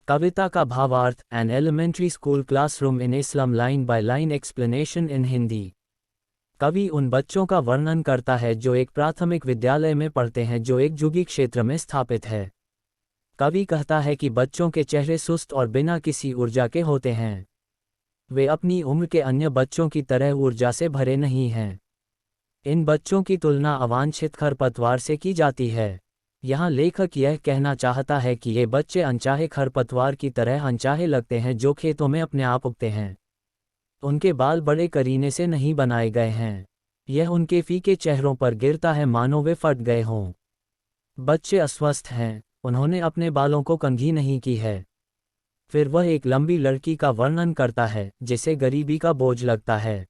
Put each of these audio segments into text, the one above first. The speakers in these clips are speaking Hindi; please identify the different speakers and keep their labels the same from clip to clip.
Speaker 1: कविता का भावार्थ an elementary school classroom in a slum line by line explanation in Hindi. कवि उन बच्चों का वर्णन करता है जो एक प्राथमिक विद्यालय में पढ़ते हैं जो एक झुग्गी क्षेत्र में स्थापित है। कवि कहता है कि बच्चों के चेहरे सुस्त और बिना किसी ऊर्जा के होते हैं। वे अपनी उम्र के अन्य बच्चों की तरह ऊर्जा से भरे नहीं हैं। इन बच्चों की तुलना अवांछित खरपतवार से की जाती है। यहाँ लेखक यह कहना चाहता है कि ये बच्चे अनचाहे खरपतवार की तरह अनचाहे लगते हैं जो खेतों में अपने आप उगते हैं। उनके बाल बड़े करीने से नहीं बनाए गए हैं। यह उनके फीके चेहरों पर गिरता है मानो वे फट गए हों। बच्चे अस्वस्थ हैं, उन्होंने अपने बालों को कंघी नहीं की है। फिर वह एक लंबी लड़की का वर्णन करता है जिसे गरीबी का बोझ लगता है।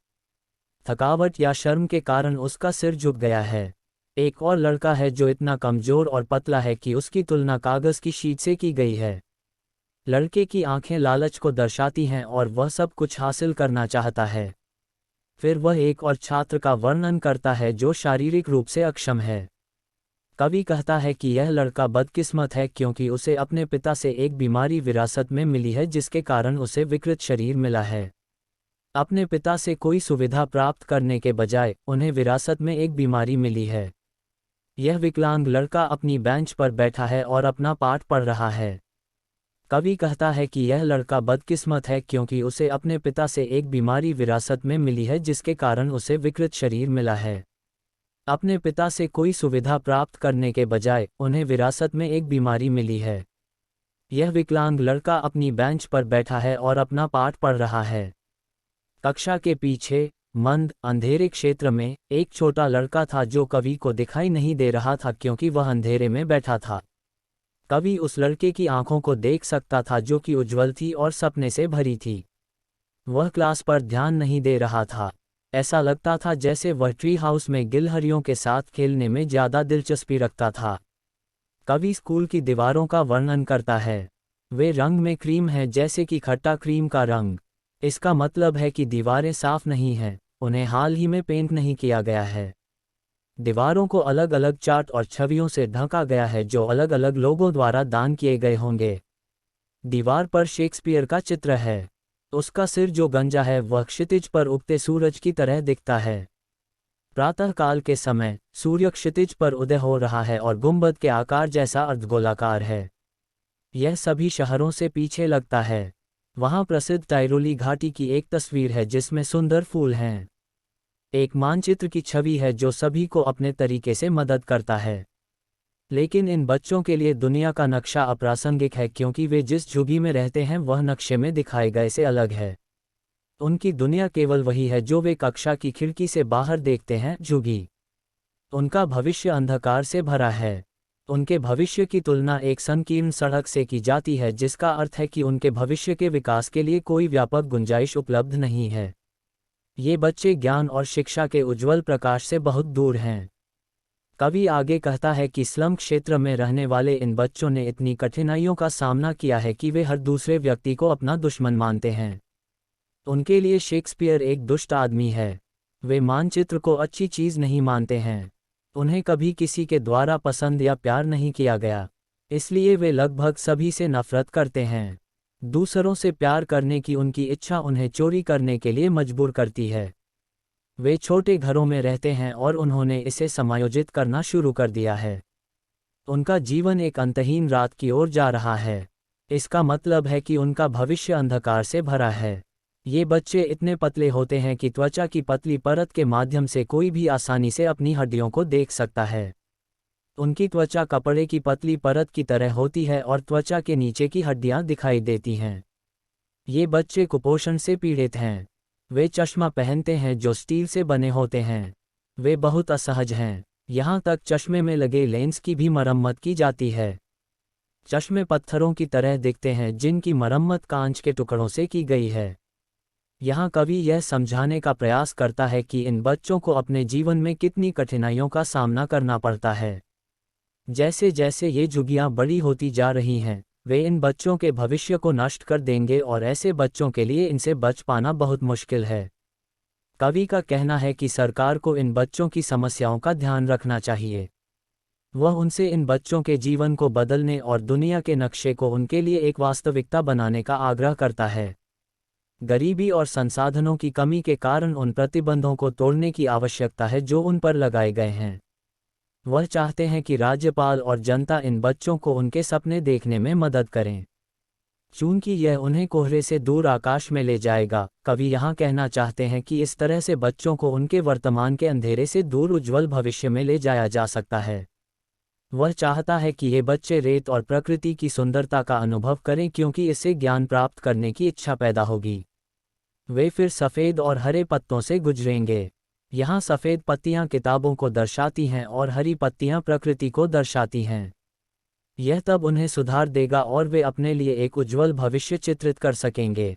Speaker 1: थकावट या शर्म के कारण उसका सिर झुक गया है। एक और लड़का है जो इतना कमजोर और पतला है कि उसकी तुलना कागज की शीट से की गई है। लड़के की आंखें लालच को दर्शाती हैं और वह सब कुछ हासिल करना चाहता है। फिर वह एक और छात्र का वर्णन करता है जो शारीरिक रूप से अक्षम है। कवि कहता है कि यह लड़का बदकिस्मत है क्योंकि उसे अपने पिता से एक बीमारी विरासत में मिली है जिसके कारण उसे विकृत शरीर मिला है। अपने पिता से कोई सुविधा प्राप्त करने के बजाय उन्हें विरासत में एक बीमारी मिली है। यह विकलांग लड़का अपनी बेंच पर बैठा है और अपना पाठ पढ़ रहा है। कवि कहता है कि यह लड़का बदकिस्मत है क्योंकि उसे अपने पिता से एक बीमारी विरासत में मिली है जिसके कारण उसे विकृत शरीर मिला है। अपने पिता से कोई सुविधा प्राप्त करने के बजाय उन्हें विरासत में एक बीमारी मिली है। यह विकलांग लड़का अपनी बेंच पर बैठा है और अपना पाठ पढ़ रहा है। कक्षा के पीछे मंद अंधेरे क्षेत्र में एक छोटा लड़का था जो कवि को दिखाई नहीं दे रहा था क्योंकि वह अंधेरे में बैठा था। कवि उस लड़के की आंखों को देख सकता था जो कि उज्ज्वल थी और सपने से भरी थी। वह क्लास पर ध्यान नहीं दे रहा था। ऐसा लगता था जैसे वह ट्री हाउस में गिलहरियों के साथ खेलने में ज़्यादा दिलचस्पी रखता था। कवि स्कूल की दीवारों का वर्णन करता है। वे रंग में क्रीम हैं जैसे कि खट्टा क्रीम का रंग। इसका मतलब है कि दीवारें साफ नहीं हैं, उन्हें हाल ही में पेंट नहीं किया गया है। दीवारों को अलग अलग चार्ट और छवियों से ढका गया है जो अलग अलग लोगों द्वारा दान किए गए होंगे। दीवार पर शेक्सपियर का चित्र है। उसका सिर जो गंजा है वह क्षितिज पर उगते सूरज की तरह दिखता है। प्रातःकाल के समय सूर्य क्षितिज पर उदय हो रहा है और गुंबद के आकार जैसा अर्धगोलाकार है। यह सभी शहरों से पीछे लगता है। वहाँ प्रसिद्ध टाइरोली घाटी की एक तस्वीर है जिसमें सुंदर फूल हैं। एक मानचित्र की छवि है जो सभी को अपने तरीके से मदद करता है। लेकिन इन बच्चों के लिए दुनिया का नक्शा अप्रासंगिक है क्योंकि वे जिस झुग्गी में रहते हैं वह नक्शे में दिखाए गए से अलग है। उनकी दुनिया केवल वही है जो वे कक्षा की खिड़की से बाहर देखते हैं, झुग्गी। उनका भविष्य अंधकार से भरा है। उनके भविष्य की तुलना एक संकीर्ण सड़क से की जाती है जिसका अर्थ है कि उनके भविष्य के विकास के लिए कोई व्यापक गुंजाइश उपलब्ध नहीं है। ये बच्चे ज्ञान और शिक्षा के उज्ज्वल प्रकाश से बहुत दूर हैं। कवि आगे कहता है कि स्लम क्षेत्र में रहने वाले इन बच्चों ने इतनी कठिनाइयों का सामना किया है कि वे हर दूसरे व्यक्ति को अपना दुश्मन मानते हैं। उनके लिए शेक्सपियर एक दुष्ट आदमी है। वे मानचित्र को अच्छी चीज़ नहीं मानते हैं। उन्हें कभी किसी के द्वारा पसंद या प्यार नहीं किया गया, इसलिए वे लगभग सभी से नफरत करते हैं। दूसरों से प्यार करने की उनकी इच्छा उन्हें चोरी करने के लिए मजबूर करती है। वे छोटे घरों में रहते हैं और उन्होंने इसे समायोजित करना शुरू कर दिया है। उनका जीवन एक अंतहीन रात की ओर जा रहा है। इसका मतलब है कि उनका भविष्य अंधकार से भरा है। ये बच्चे इतने पतले होते हैं कि त्वचा की पतली परत के माध्यम से कोई भी आसानी से अपनी हड्डियों को देख सकता है। उनकी त्वचा कपड़े की पतली परत की तरह होती है और त्वचा के नीचे की हड्डियां दिखाई देती हैं। ये बच्चे कुपोषण से पीड़ित हैं। वे चश्मा पहनते हैं जो स्टील से बने होते हैं। वे बहुत असहज हैं। यहाँ तक चश्मे में लगे लेंस की भी मरम्मत की जाती है। चश्मे पत्थरों की तरह दिखते हैं जिनकी मरम्मत कांच के टुकड़ों से की गई है। यहाँ कवि यह समझाने का प्रयास करता है कि इन बच्चों को अपने जीवन में कितनी कठिनाइयों का सामना करना पड़ता है। जैसे जैसे ये झुग्गियाँ बड़ी होती जा रही हैं, वे इन बच्चों के भविष्य को नष्ट कर देंगे और ऐसे बच्चों के लिए इनसे बच पाना बहुत मुश्किल है। कवि का कहना है कि सरकार को इन बच्चों की समस्याओं का ध्यान रखना चाहिए। वह उनसे इन बच्चों के जीवन को बदलने और दुनिया के नक्शे को उनके लिए एक वास्तविकता बनाने का आग्रह करता है। गरीबी और संसाधनों की कमी के कारण उन प्रतिबंधों को तोड़ने की आवश्यकता है जो उन पर लगाए गए हैं। वह चाहते हैं कि राज्यपाल और जनता इन बच्चों को उनके सपने देखने में मदद करें, चूंकि यह उन्हें कोहरे से दूर आकाश में ले जाएगा। कवि यहाँ कहना चाहते हैं कि इस तरह से बच्चों को उनके वर्तमान के अंधेरे से दूर उज्ज्वल भविष्य में ले जाया जा सकता है। वह चाहता है कि ये बच्चे रेत और प्रकृति की सुंदरता का अनुभव करें, क्योंकि इससे ज्ञान प्राप्त करने की इच्छा पैदा होगी। वे फिर सफ़ेद और हरे पत्तों से गुजरेंगे। यहाँ सफ़ेद पत्तियाँ किताबों को दर्शाती हैं और हरी पत्तियाँ प्रकृति को दर्शाती हैं। यह तब उन्हें सुधार देगा और वे अपने लिए एक उज्ज्वल भविष्य चित्रित कर सकेंगे।